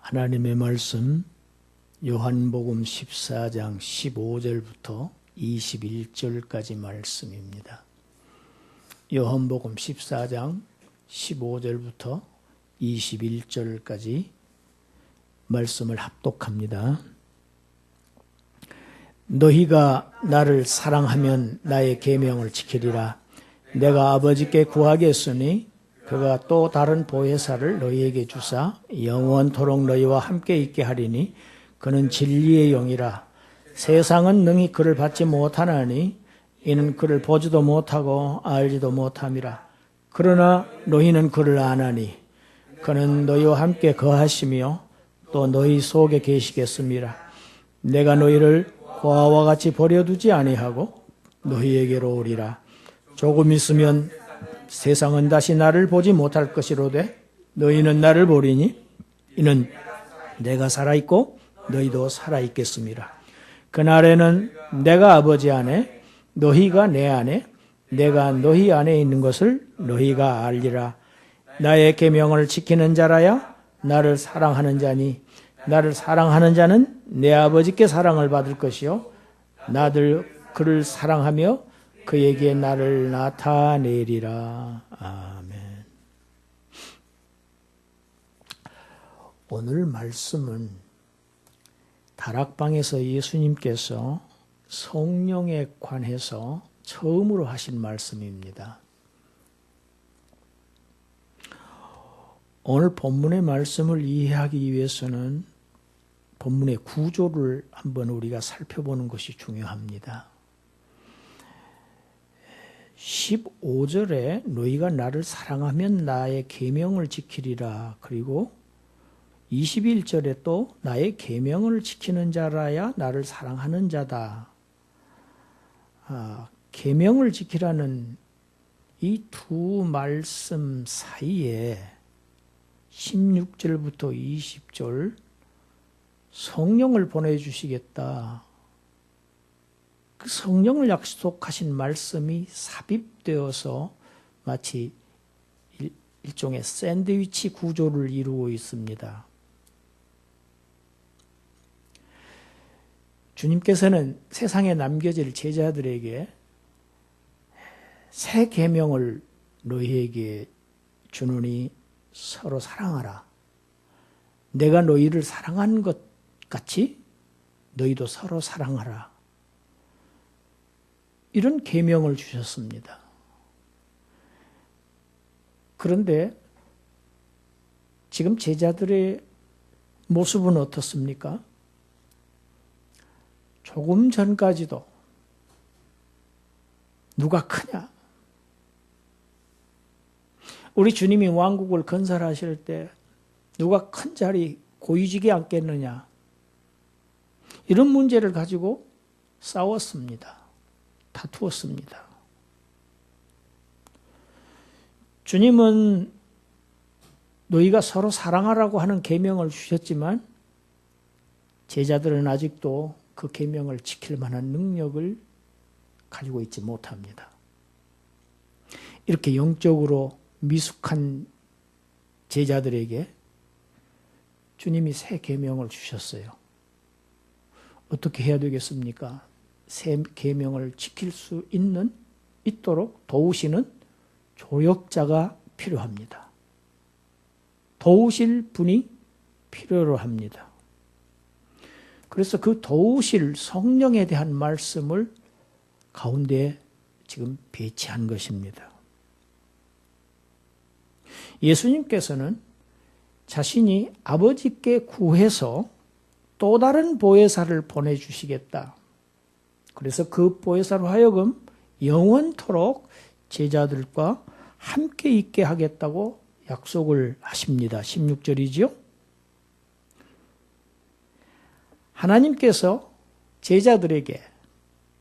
하나님의 말씀 요한복음 14장 15절부터 21절까지 말씀입니다. 요한복음 14장 15절부터 21절까지 말씀을 합독합니다. 너희가 나를 사랑하면 나의 계명을 지키리라. 내가 아버지께 구하겠으니 그가 또 다른 보혜사를 너희에게 주사 영원토록 너희와 함께 있게 하리니 그는 진리의 영이라. 세상은 능히 그를 받지 못하나니 이는 그를 보지도 못하고 알지도 못함이라. 그러나 너희는 그를 아나니 그는 너희와 함께 거하시며 또 너희 속에 계시겠습니다. 내가 너희를 고아와 같이 버려두지 아니하고 너희에게로 오리라. 조금 있으면 세상은 다시 나를 보지 못할 것이로되 너희는 나를 보리니 이는 내가 살아있고 너희도 살아있겠습니다. 그날에는 내가 아버지 안에 너희가 내 안에 내가 너희 안에 있는 것을 너희가 알리라. 나의 계명을 지키는 자라야 나를 사랑하는 자니 나를 사랑하는 자는 내 아버지께 사랑을 받을 것이요 나도 그를 사랑하며 그에게 나를 나타내리라. 아멘. 오늘 말씀은 다락방에서 예수님께서 성령에 관해서 처음으로 하신 말씀입니다. 오늘 본문의 말씀을 이해하기 위해서는 본문의 구조를 한번 우리가 살펴보는 것이 중요합니다. 15절에 너희가 나를 사랑하면 나의 계명을 지키리라. 그리고 21절에 또 나의 계명을 지키는 자라야 나를 사랑하는 자다. 계명을 지키라는 이 두 말씀 사이에 16절부터 20절 성령을 보내주시겠다. 그 성령을 약속하신 말씀이 삽입되어서 마치 일종의 샌드위치 구조를 이루고 있습니다. 주님께서는 세상에 남겨질 제자들에게 새 계명을 너희에게 주노니 서로 사랑하라. 내가 너희를 사랑한 것 같이 너희도 서로 사랑하라. 이런 계명을 주셨습니다. 그런데 지금 제자들의 모습은 어떻습니까? 조금 전까지도 누가 크냐? 우리 주님이 왕국을 건설하실 때 누가 큰 자리 고위직에 앉겠느냐? 이런 문제를 가지고 싸웠습니다. 다투었습니다. 주님은 너희가 서로 사랑하라고 하는 계명을 주셨지만 제자들은 아직도 그 계명을 지킬 만한 능력을 가지고 있지 못합니다. 이렇게 영적으로 미숙한 제자들에게 주님이 새 계명을 주셨어요. 어떻게 해야 되겠습니까? 새 계명을 지킬 수 있도록 도우시는 조력자가 필요합니다. 도우실 분이 필요로 합니다. 그래서 그 도우실 성령에 대한 말씀을 가운데 지금 배치한 것입니다. 예수님께서는 자신이 아버지께 구해서 또 다른 보혜사를 보내주시겠다. 그래서 그 보혜사로 하여금 영원토록 제자들과 함께 있게 하겠다고 약속을 하십니다. 16절이지요. 하나님께서 제자들에게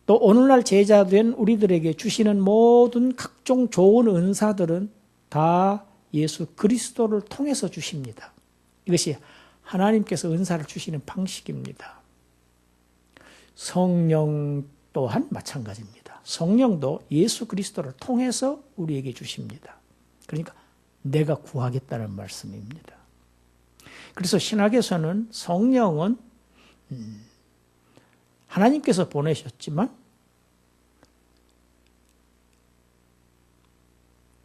또 오늘날 제자된 우리들에게 주시는 모든 각종 좋은 은사들은 다 예수 그리스도를 통해서 주십니다. 이것이 하나님께서 은사를 주시는 방식입니다. 성령 또한 마찬가지입니다. 성령도 예수 그리스도를 통해서 우리에게 주십니다. 그러니까 내가 구하겠다는 말씀입니다. 그래서 신학에서는 성령은 하나님께서 보내셨지만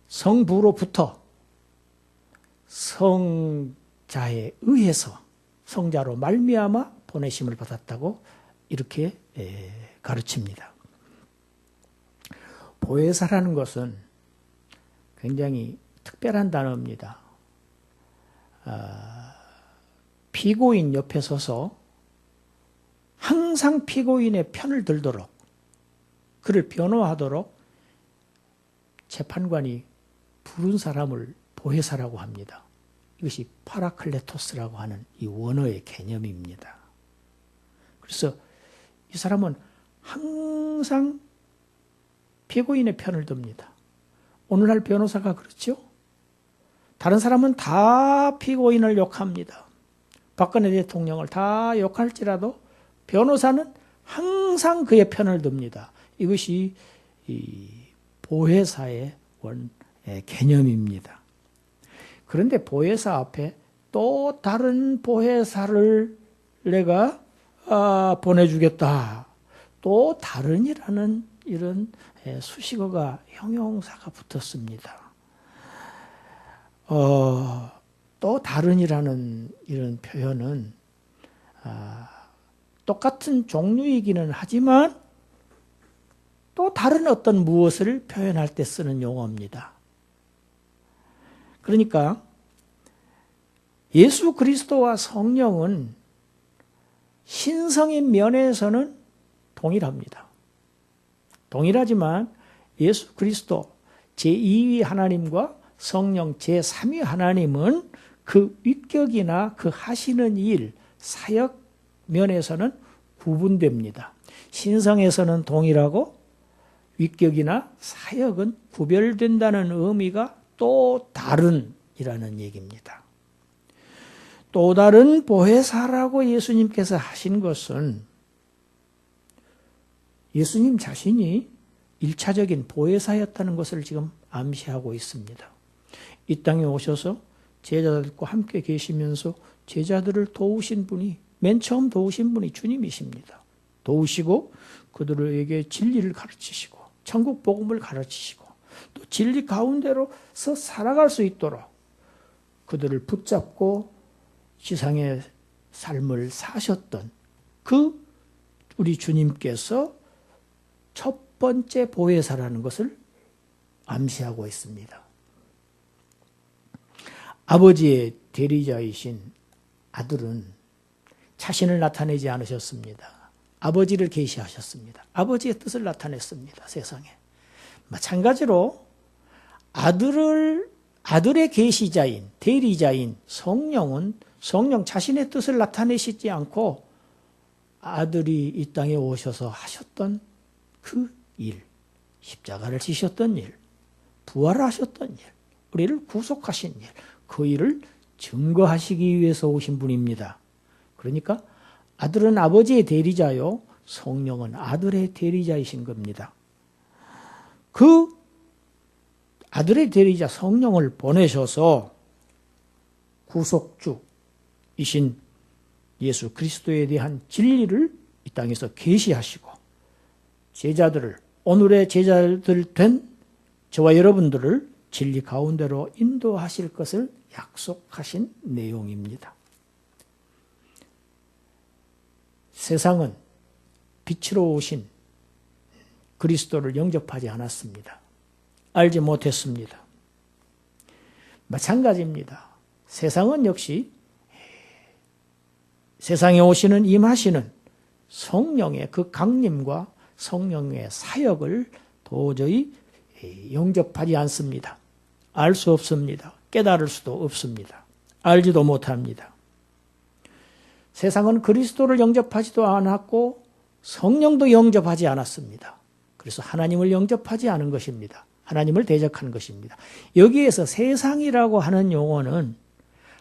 성부로부터 성자에 의해서 성자로 말미암아 보내심을 받았다고 이렇게 가르칩니다. 보혜사라는 것은 굉장히 특별한 단어입니다. 피고인 옆에 서서 항상 피고인의 편을 들도록, 그를 변호하도록 재판관이 부른 사람을 보혜사라고 합니다. 이것이 파라클레토스라고 하는 이 원어의 개념입니다. 그래서 이 사람은 항상 피고인의 편을 듭니다. 오늘날 변호사가 그렇죠? 다른 사람은 다 피고인을 욕합니다. 박근혜 대통령을 다 욕할지라도 변호사는 항상 그의 편을 듭니다. 이것이 이 보혜사의 개념입니다. 그런데 보혜사 앞에 또 다른 보혜사를 내가 보내주겠다. 또 다른이라는 이런 수식어가 형용사가 붙었습니다. 또 다른이라는 이런 표현은 똑같은 종류이기는 하지만 또 다른 어떤 무엇을 표현할 때 쓰는 용어입니다. 그러니까 예수 그리스도와 성령은 신성인 면에서는 동일합니다. 동일하지만 예수 그리스도 제2위 하나님과 성령 제3위 하나님은 그 위격이나 그 하시는 일, 사역 면에서는 구분됩니다. 신성에서는 동일하고 위격이나 사역은 구별된다는 의미가 또 다른이라는 얘기입니다. 또 다른 보혜사라고 예수님께서 하신 것은 예수님 자신이 1차적인 보혜사였다는 것을 지금 암시하고 있습니다. 이 땅에 오셔서 제자들과 함께 계시면서 제자들을 도우신 분이, 맨 처음 도우신 분이 주님이십니다. 도우시고 그들에게 진리를 가르치시고 천국 복음을 가르치시고 또 진리 가운데로서 살아갈 수 있도록 그들을 붙잡고 지상의 삶을 사셨던 그 우리 주님께서 첫 번째 보혜사라는 것을 암시하고 있습니다. 아버지의 대리자이신 아들은 자신을 나타내지 않으셨습니다. 아버지를 계시하셨습니다. 아버지의 뜻을 나타냈습니다. 세상에. 마찬가지로 아들의 계시자인, 대리자인 성령은 성령 자신의 뜻을 나타내시지 않고 아들이 이 땅에 오셔서 하셨던 그 일, 십자가를 지셨던 일, 부활하셨던 일, 우리를 구속하신 일, 그 일을 증거하시기 위해서 오신 분입니다. 그러니까 아들은 아버지의 대리자요, 성령은 아들의 대리자이신 겁니다. 그 아들의 대리자 성령을 보내셔서 구속주이신 예수 그리스도에 대한 진리를 이 땅에서 계시하시고 제자들을, 오늘의 제자들 된 저와 여러분들을 진리 가운데로 인도하실 것을 약속하신 내용입니다. 세상은 빛으로 오신 그리스도를 영접하지 않았습니다. 알지 못했습니다. 마찬가지입니다. 세상은 역시 세상에 오시는 임하시는 성령의 그 강림과 성령의 사역을 도저히 영접하지 않습니다. 알 수 없습니다. 깨달을 수도 없습니다. 알지도 못합니다. 세상은 그리스도를 영접하지도 않았고 성령도 영접하지 않았습니다. 그래서 하나님을 영접하지 않은 것입니다. 하나님을 대적한 것입니다. 여기에서 세상이라고 하는 용어는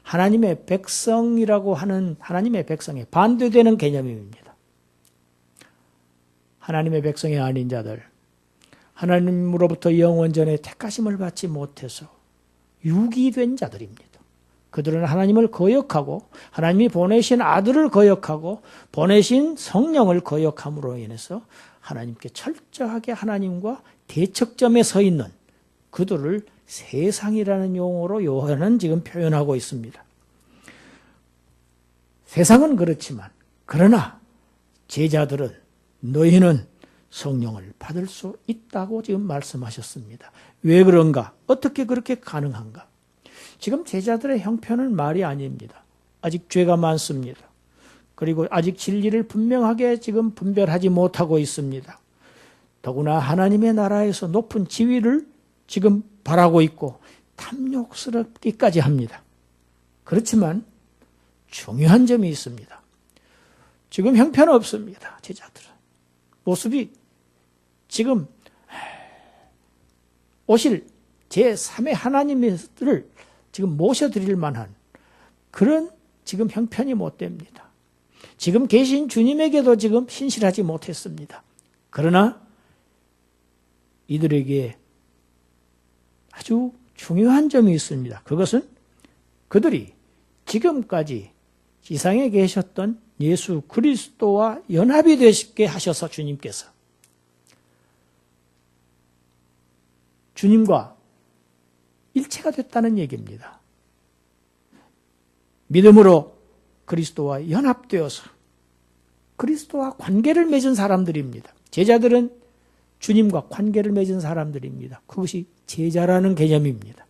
하나님의 백성이라고 하는 하나님의 백성에 반대되는 개념입니다. 하나님의 백성이 아닌 자들, 하나님으로부터 영원전에 택하심을 받지 못해서 유기된 자들입니다. 그들은 하나님을 거역하고 하나님이 보내신 아들을 거역하고 보내신 성령을 거역함으로 인해서 하나님께 철저하게 하나님과 대척점에 서 있는 그들을 세상이라는 용어로 요한은 지금 표현하고 있습니다. 세상은 그렇지만 그러나 제자들은 너희는 성령을 받을 수 있다고 지금 말씀하셨습니다. 왜 그런가? 어떻게 그렇게 가능한가? 지금 제자들의 형편은 말이 아닙니다. 아직 죄가 많습니다. 그리고 아직 진리를 분명하게 지금 분별하지 못하고 있습니다. 더구나 하나님의 나라에서 높은 지위를 지금 바라고 있고 탐욕스럽기까지 합니다. 그렇지만 중요한 점이 있습니다. 지금 형편없습니다. 제자들은. 모습이 지금 오실 제3의 하나님을 지금 모셔드릴 만한 그런 지금 형편이 못 됩니다. 지금 계신 주님에게도 지금 신실하지 못했습니다. 그러나 이들에게 아주 중요한 점이 있습니다. 그것은 그들이 지금까지 지상에 계셨던 예수 그리스도와 연합이 되시게 하셔서 주님과 일체가 됐다는 얘기입니다. 믿음으로 그리스도와 연합되어서 그리스도와 관계를 맺은 사람들입니다. 제자들은 주님과 관계를 맺은 사람들입니다. 그것이 제자라는 개념입니다.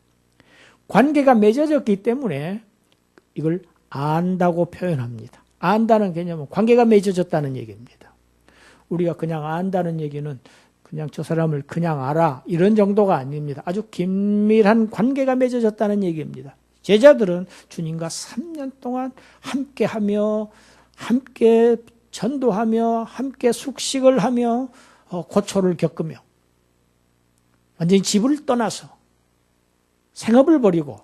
관계가 맺어졌기 때문에 이걸 안다고 표현합니다. 안다는 개념은 관계가 맺어졌다는 얘기입니다. 우리가 그냥 안다는 얘기는 그냥 저 사람을 그냥 알아 이런 정도가 아닙니다. 아주 긴밀한 관계가 맺어졌다는 얘기입니다. 제자들은 주님과 3년 동안 함께하며 함께 전도하며 함께 숙식을 하며 고초를 겪으며 완전히 집을 떠나서 생업을 버리고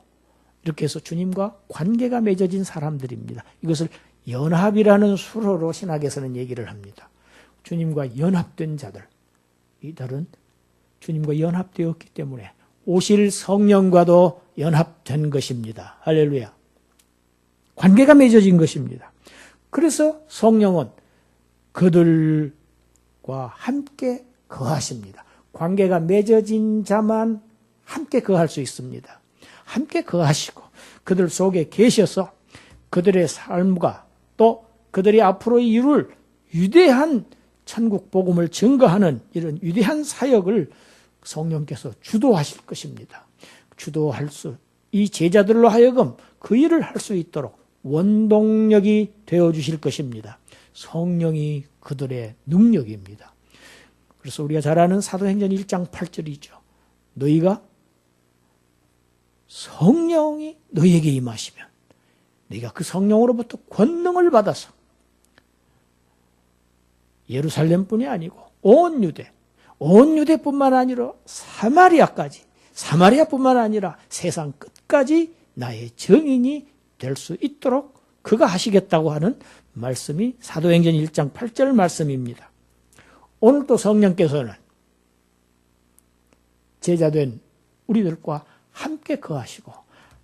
이렇게 해서 주님과 관계가 맺어진 사람들입니다. 이것을 연합이라는 수로로 신학에서는 얘기를 합니다. 주님과 연합된 자들, 이들은 주님과 연합되었기 때문에 오실 성령과도 연합된 것입니다. 할렐루야. 관계가 맺어진 것입니다. 그래서 성령은 그들과 함께 거하십니다. 관계가 맺어진 자만 함께 거할 수 있습니다. 함께 거하시고 그들 속에 계셔서 그들의 삶과 또 그들이 앞으로 이룰 위대한 천국 복음을 증거하는 이런 위대한 사역을 성령께서 주도하실 것입니다. 이 제자들로 하여금 그 일을 할 수 있도록 원동력이 되어주실 것입니다. 성령이 그들의 능력입니다. 그래서 우리가 잘 아는 사도행전 1장 8절이죠. 너희가 성령이 너희에게 임하시면 너희가 그 성령으로부터 권능을 받아서 예루살렘뿐이 아니고 온 유대뿐만 아니라 사마리아뿐만 아니라 세상 끝까지 나의 증인이 될 수 있도록 그가 하시겠다고 하는 말씀이 사도행전 1장 8절 말씀입니다. 오늘도 성령께서는 제자된 우리들과 함께 거하시고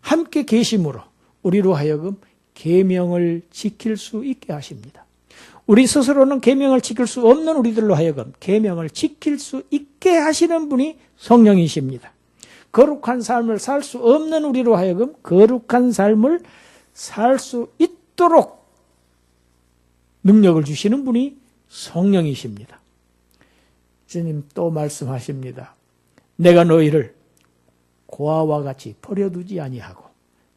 함께 계심으로 우리로 하여금 계명을 지킬 수 있게 하십니다. 우리 스스로는 계명을 지킬 수 없는 우리들로 하여금 계명을 지킬 수 있게 하시는 분이 성령이십니다. 거룩한 삶을 살 수 없는 우리로 하여금 거룩한 삶을 살 수 있도록 능력을 주시는 분이 성령이십니다. 주님 또 말씀하십니다. 내가 너희를 고아와 같이 버려두지 아니하고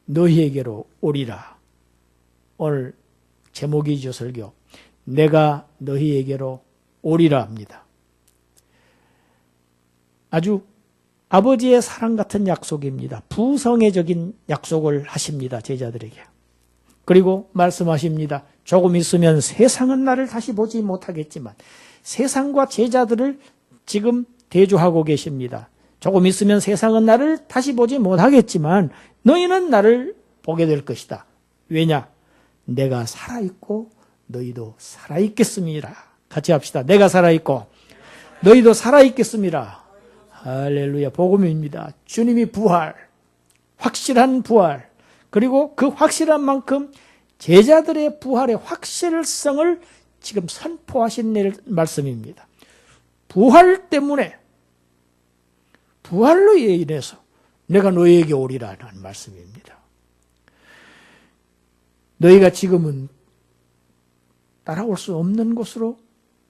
너희에게로 오리라. 오늘 제목이죠, 설교. 내가 너희에게로 오리라 합니다. 아주 아버지의 사랑 같은 약속입니다. 부성애적인 약속을 하십니다. 제자들에게. 그리고 말씀하십니다. 조금 있으면 세상은 나를 다시 보지 못하겠지만 세상과 제자들을 지금 대조하고 계십니다. 조금 있으면 세상은 나를 다시 보지 못하겠지만 너희는 나를 보게 될 것이다. 왜냐? 내가 살아있고 너희도 살아있겠습니다. 같이 합시다. 내가 살아있고 너희도 살아있겠습니다. 할렐루야. 복음입니다. 주님이 부활, 확실한 부활, 그리고 그 확실한 만큼 제자들의 부활의 확실성을 지금 선포하신 말씀입니다. 부활 때문에, 부활로 인해서 내가 너희에게 오리라는 말씀입니다. 너희가 지금은 따라올 수 없는 곳으로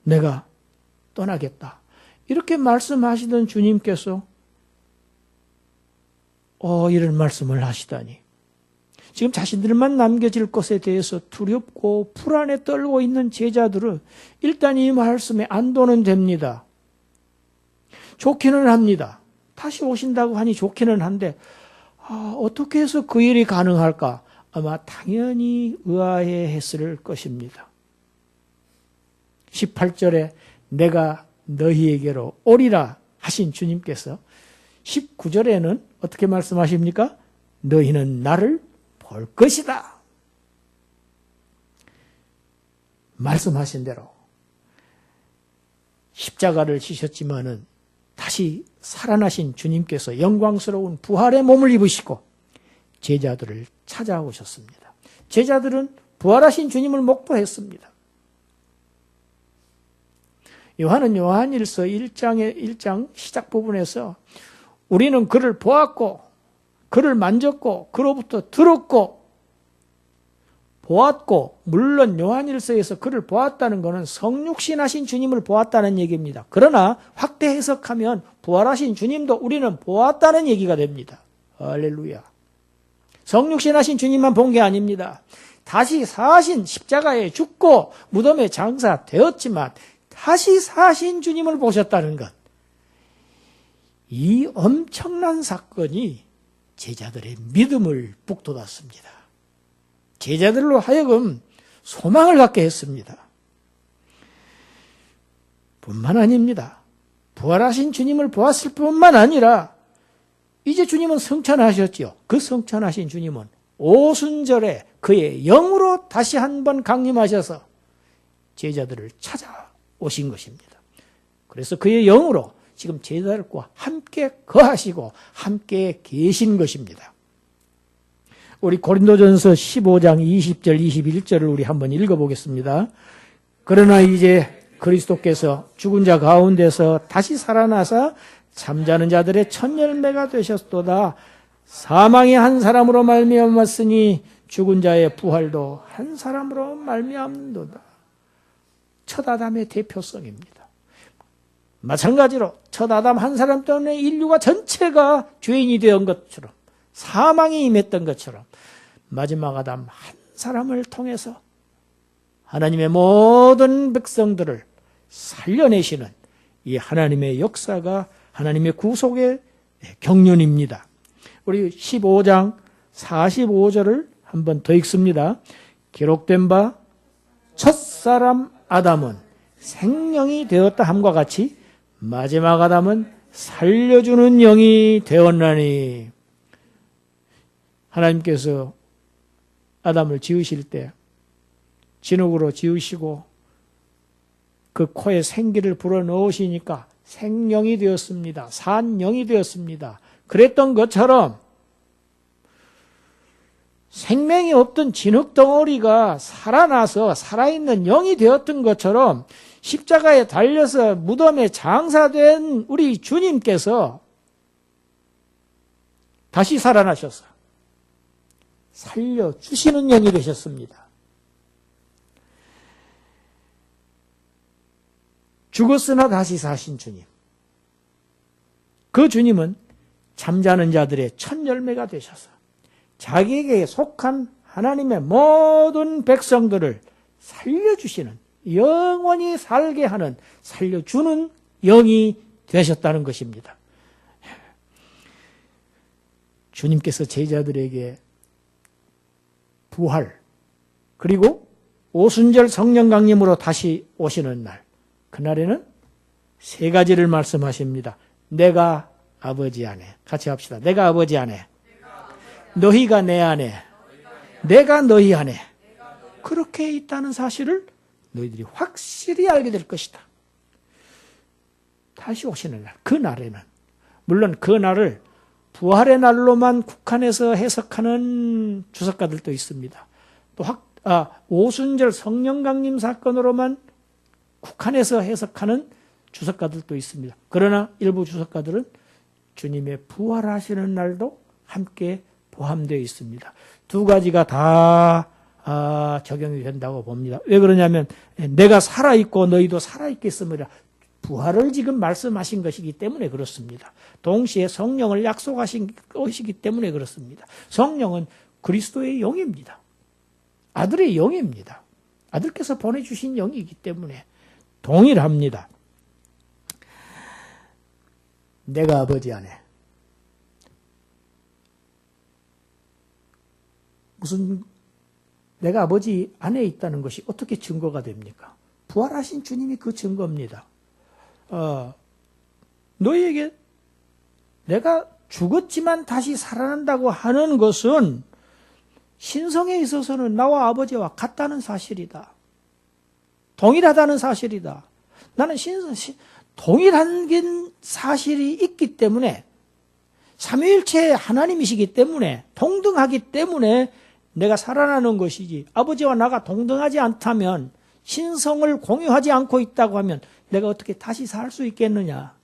내가 떠나겠다. 이렇게 말씀하시던 주님께서 이런 말씀을 하시다니. 지금 자신들만 남겨질 것에 대해서 두렵고 불안에 떨고 있는 제자들은 일단 이 말씀에 안도는 됩니다. 좋기는 합니다. 다시 오신다고 하니 좋기는 한데 어떻게 해서 그 일이 가능할까? 아마 당연히 의아해했을 것입니다. 18절에 내가 너희에게로 오리라 하신 주님께서 19절에는 어떻게 말씀하십니까? 너희는 나를 볼 것이다. 말씀하신 대로 십자가를 지셨지만은 다시 살아나신 주님께서 영광스러운 부활의 몸을 입으시고 제자들을 찾아오셨습니다. 제자들은 부활하신 주님을 목도했습니다. 요한은 요한일서 1장 시작 부분에서 우리는 그를 보았고 그를 만졌고 그로부터 들었고 보았고, 물론 요한일서에서 그를 보았다는 것은 성육신하신 주님을 보았다는 얘기입니다. 그러나 확대 해석하면 부활하신 주님도 우리는 보았다는 얘기가 됩니다. 할렐루야. 성육신하신 주님만 본 게 아닙니다. 다시 사신 십자가에 죽고 무덤에 장사되었지만 다시 사신 주님을 보셨다는 것. 이 엄청난 사건이 제자들의 믿음을 북돋았습니다. 제자들로 하여금 소망을 갖게 했습니다. 뿐만 아닙니다. 부활하신 주님을 보았을 뿐만 아니라 이제 주님은 성천하셨지요. 그 성천하신 주님은 오순절에 그의 영으로 다시 한번 강림하셔서 제자들을 찾아오신 것입니다. 그래서 그의 영으로 지금 제자들과 함께 거하시고 함께 계신 것입니다. 우리 고린도전서 15장 20절 21절을 우리 한번 읽어보겠습니다. 그러나 이제 그리스도께서 죽은 자 가운데서 다시 살아나사 잠자는 자들의 첫 열매가 되셨도다. 사망이 한 사람으로 말미암았으니 죽은 자의 부활도 한 사람으로 말미암도다. 첫 아담의 대표성입니다. 마찬가지로 첫 아담 한 사람 때문에 인류가 전체가 죄인이 된 것처럼 사망이 임했던 것처럼 마지막 아담 한 사람을 통해서 하나님의 모든 백성들을 살려내시는 이 하나님의 역사가 하나님의 구속의 경륜입니다. 우리 15장 45절을 한번 더 읽습니다. 기록된 바 첫사람 아담은 생명이 되었다 함과 같이 마지막 아담은 살려주는 영이 되었나니. 하나님께서 아담을 지으실 때 진흙으로 지으시고 그 코에 생기를 불어넣으시니까 생명이 되었습니다. 산영이 되었습니다. 그랬던 것처럼 생명이 없던 진흙덩어리가 살아나서 살아있는 영이 되었던 것처럼 십자가에 달려서 무덤에 장사된 우리 주님께서 다시 살아나셔서 살려주시는 영이 되셨습니다. 죽었으나 다시 사신 주님. 그 주님은 잠자는 자들의 첫 열매가 되셔서 자기에게 속한 하나님의 모든 백성들을 살려주시는, 영원히 살게 하는, 살려주는 영이 되셨다는 것입니다. 주님께서 제자들에게 부활, 그리고 오순절 성령 강림으로 다시 오시는 날, 그날에는 세 가지를 말씀하십니다. 내가 아버지 안에, 같이 합시다. 내가 아버지 안에, 너희가 내 안에, 내가 너희 안에, 그렇게 있다는 사실을 너희들이 확실히 알게 될 것이다. 다시 오시는 날, 그 날에는, 물론 그 날을 부활의 날로만 국한해서 해석하는 주석가들도 있습니다. 또 오순절 성령 강림 사건으로만 국한해서 해석하는 주석가들도 있습니다. 그러나 일부 주석가들은 주님의 부활하시는 날도 함께 포함되어 있습니다. 두 가지가 다 적용이 된다고 봅니다. 왜 그러냐면 내가 살아있고 너희도 살아있겠으므라 부활을 지금 말씀하신 것이기 때문에 그렇습니다. 동시에 성령을 약속하신 것이기 때문에 그렇습니다. 성령은 그리스도의 영입니다. 아들의 영입니다. 아들께서 보내주신 영이기 때문에 동일합니다. 내가 아버지 안에 내가 아버지 안에 있다는 것이 어떻게 증거가 됩니까? 부활하신 주님이 그 증거입니다. 너희에게 내가 죽었지만 다시 살아난다고 하는 것은 신성에 있어서는 나와 아버지와 같다는 사실이다. 동일하다는 사실이다. 나는 동일한 사실이 있기 때문에 삼위일체 하나님이시기 때문에 동등하기 때문에 내가 살아나는 것이지 아버지와 나가 동등하지 않다면 신성을 공유하지 않고 있다고 하면 내가 어떻게 다시 살 수 있겠느냐.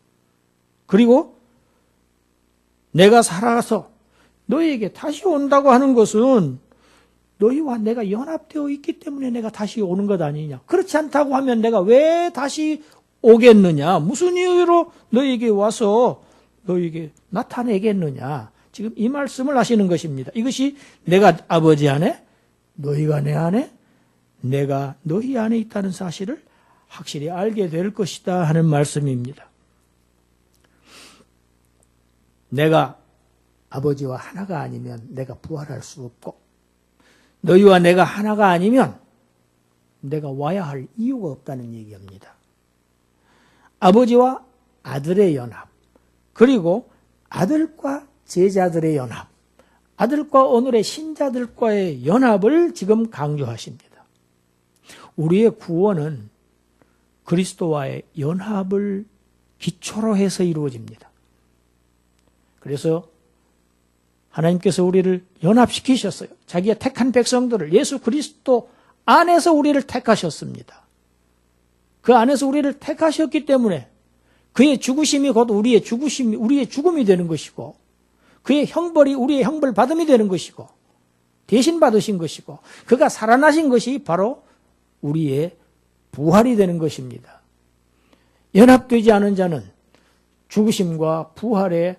그리고 내가 살아서 너희에게 다시 온다고 하는 것은 너희와 내가 연합되어 있기 때문에 내가 다시 오는 것 아니냐. 그렇지 않다고 하면 내가 왜 다시 오겠느냐. 무슨 이유로 너희에게 와서 너희에게 나타내겠느냐. 지금 이 말씀을 하시는 것입니다. 이것이 내가 아버지 안에 너희가 내 안에 내가 너희 안에 있다는 사실을 확실히 알게 될 것이다 하는 말씀입니다. 내가 아버지와 하나가 아니면 내가 부활할 수 없고 너희와 내가 하나가 아니면 내가 와야 할 이유가 없다는 얘기입니다. 아버지와 아들의 연합, 그리고 아들과 제자들의 연합, 아들과 오늘의 신자들과의 연합을 지금 강조하십니다. 우리의 구원은 그리스도와의 연합을 기초로 해서 이루어집니다. 그래서 하나님께서 우리를 연합시키셨어요. 자기의 택한 백성들을 예수 그리스도 안에서 우리를 택하셨습니다. 그 안에서 우리를 택하셨기 때문에 그의 죽으심이 곧 우리의 죽음이 되는 것이고 그의 형벌이 우리의 형벌 받음이 되는 것이고 대신 받으신 것이고 그가 살아나신 것이 바로 우리의 부활이 되는 것입니다. 연합되지 않은 자는 죽으심과 부활에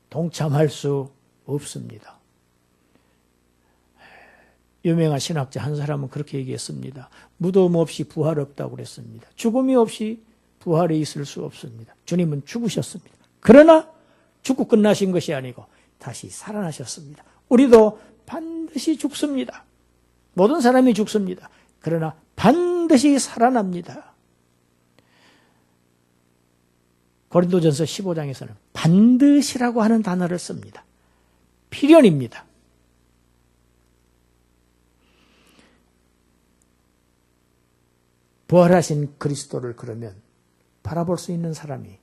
동참할 수 없습니다. 유명한 신학자 한 사람은 그렇게 얘기했습니다. 무덤 없이 부활 없다고 그랬습니다. 죽음이 없이 부활이 있을 수 없습니다. 주님은 죽으셨습니다. 그러나 죽고 끝나신 것이 아니고 다시 살아나셨습니다. 우리도 반드시 죽습니다. 모든 사람이 죽습니다. 그러나 반드시 살아납니다. 고린도전서 15장에서는 반드시라고 하는 단어를 씁니다. 필연입니다. 부활하신 그리스도를 그러면 바라볼 수 있는 사람이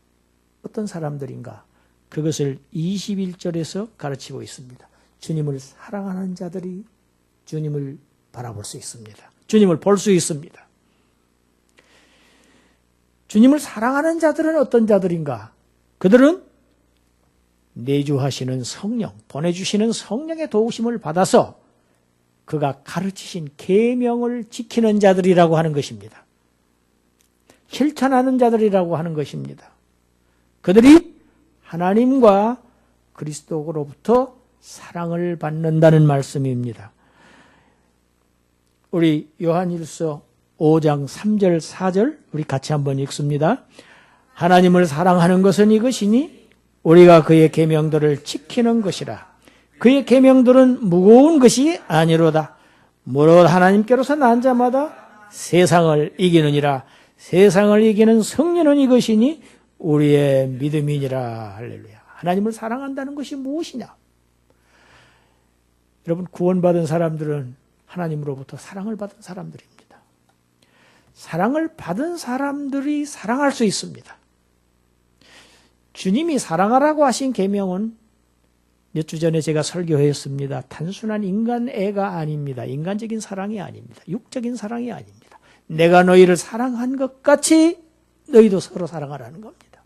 어떤 사람들인가? 그것을 21절에서 가르치고 있습니다. 주님을 사랑하는 자들이 주님을 바라볼 수 있습니다. 주님을 볼 수 있습니다. 주님을 사랑하는 자들은 어떤 자들인가? 그들은 내주하시는 성령, 보내주시는 성령의 도우심을 받아서 그가 가르치신 계명을 지키는 자들이라고 하는 것입니다. 실천하는 자들이라고 하는 것입니다. 그들이 하나님과 그리스도로부터 사랑을 받는다는 말씀입니다. 우리 요한일서 5장 3절 4절 우리 같이 한번 읽습니다. 하나님을 사랑하는 것은 이것이니 우리가 그의 계명들을 지키는 것이라. 그의 계명들은 무거운 것이 아니로다. 무릇 하나님께로서 난 자마다 세상을 이기느니라. 세상을 이기는 승리는 이것이니 우리의 믿음이니라. 할렐루야. 하나님을 사랑한다는 것이 무엇이냐? 여러분, 구원받은 사람들은 하나님으로부터 사랑을 받은 사람들입니다. 사랑을 받은 사람들이 사랑할 수 있습니다. 주님이 사랑하라고 하신 계명은 몇 주 전에 제가 설교했습니다. 단순한 인간애가 아닙니다. 인간적인 사랑이 아닙니다. 육적인 사랑이 아닙니다. 내가 너희를 사랑한 것 같이 너희도 서로 사랑하라는 겁니다.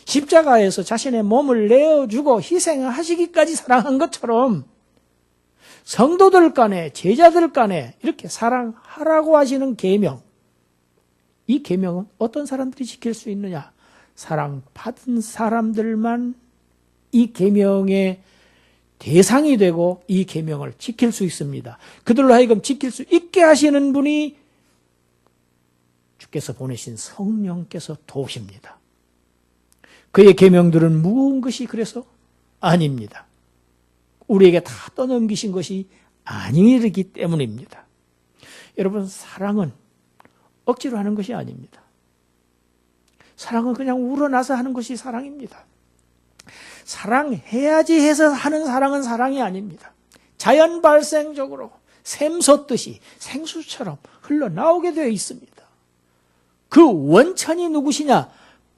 십자가에서 자신의 몸을 내어주고 희생하시기까지 사랑한 것처럼 성도들 간에 제자들 간에 이렇게 사랑하라고 하시는 계명, 이 계명은 어떤 사람들이 지킬 수 있느냐? 사랑받은 사람들만 이 계명의 대상이 되고 이 계명을 지킬 수 있습니다. 그들로 하여금 지킬 수 있게 하시는 분이 주께서 보내신 성령께서 도우십니다. 그의 계명들은 무거운 것이 그래서 아닙니다. 우리에게 다 떠넘기신 것이 아니기 때문입니다. 여러분, 사랑은 억지로 하는 것이 아닙니다. 사랑은 그냥 우러나서 하는 것이 사랑입니다. 사랑해야지 해서 하는 사랑은 사랑이 아닙니다. 자연 발생적으로 샘솟듯이 생수처럼 흘러나오게 되어 있습니다. 그 원천이 누구시냐?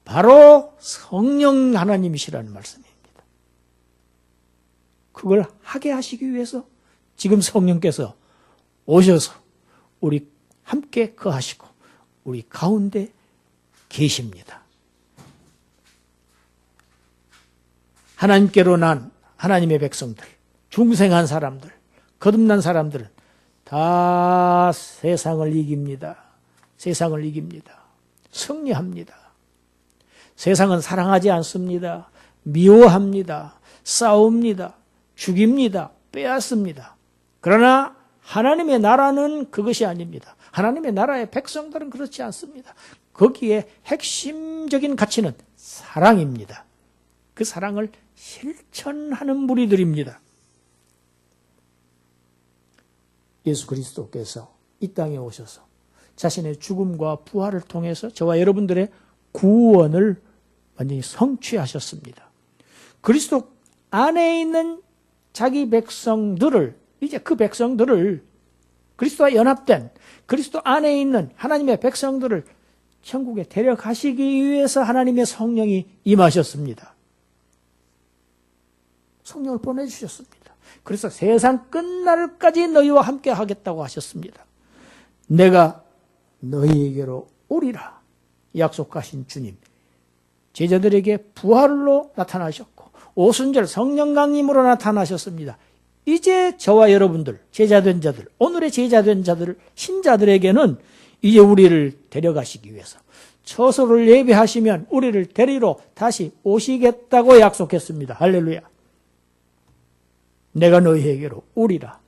바로 성령 하나님이시라는 말씀입니다. 그걸 하게 하시기 위해서 지금 성령께서 오셔서 우리 함께 거하시고 우리 가운데 계십니다. 하나님께로 난 하나님의 백성들, 중생한 사람들, 거듭난 사람들은 다 세상을 이깁니다. 세상을 이깁니다. 승리합니다. 세상은 사랑하지 않습니다. 미워합니다. 싸웁니다. 죽입니다. 빼앗습니다. 그러나 하나님의 나라는 그것이 아닙니다. 하나님의 나라의 백성들은 그렇지 않습니다. 거기에 핵심적인 가치는 사랑입니다. 그 사랑을 실천하는 무리들입니다. 예수 그리스도께서 이 땅에 오셔서 자신의 죽음과 부활을 통해서 저와 여러분들의 구원을 완전히 성취하셨습니다. 그리스도 안에 있는 자기 백성들을, 이제 그 백성들을, 그리스도와 연합된 그리스도 안에 있는 하나님의 백성들을 천국에 데려가시기 위해서 하나님의 성령이 임하셨습니다. 성령을 보내주셨습니다. 그래서 세상 끝날까지 너희와 함께 하겠다고 하셨습니다. 내가 너희에게로 오리라 약속하신 주님, 제자들에게 부활로 나타나셨고 오순절 성령 강림으로 나타나셨습니다. 이제 저와 여러분들, 제자된 자들, 오늘의 제자된 자들, 신자들에게는 이제 우리를 데려가시기 위해서 처소를 예비하시면 우리를 데리러 다시 오시겠다고 약속했습니다. 할렐루야. 내가 너희에게로 오리라.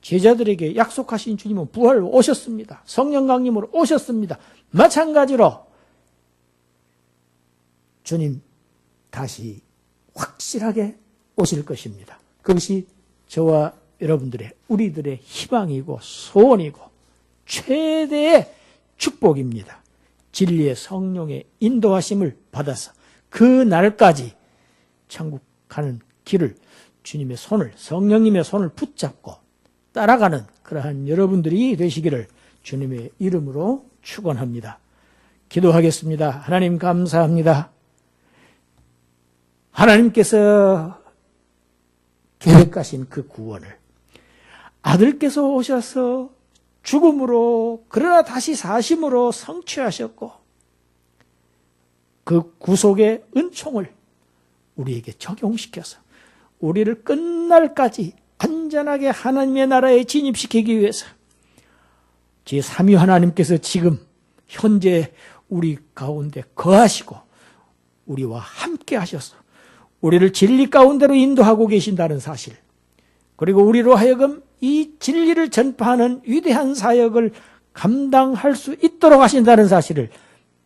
제자들에게 약속하신 주님은 부활로 오셨습니다. 성령 강림으로 오셨습니다. 마찬가지로 주님 다시 확실하게 오실 것입니다. 그것이 저와 여러분들의, 우리들의 희망이고 소원이고 최대의 축복입니다. 진리의 성령의 인도하심을 받아서 그 날까지 천국 가는 길을 주님의 손을, 성령님의 손을 붙잡고 따라가는 그러한 여러분들이 되시기를 주님의 이름으로 축원합니다. 기도하겠습니다. 하나님 감사합니다. 하나님께서 계획하신 그 구원을 아들께서 오셔서 죽음으로 그러나 다시 사심으로 성취하셨고 그 구속의 은총을 우리에게 적용시켜서 우리를 끝날까지 안전하게 하나님의 나라에 진입시키기 위해서 제3위 하나님께서 지금 현재 우리 가운데 거하시고 우리와 함께 하셔서 우리를 진리 가운데로 인도하고 계신다는 사실, 그리고 우리로 하여금 이 진리를 전파하는 위대한 사역을 감당할 수 있도록 하신다는 사실을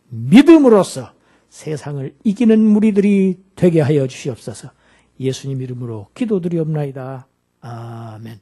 믿음으로써 세상을 이기는 무리들이 되게 하여 주시옵소서. 예수님 이름으로 기도드리옵나이다. 아멘.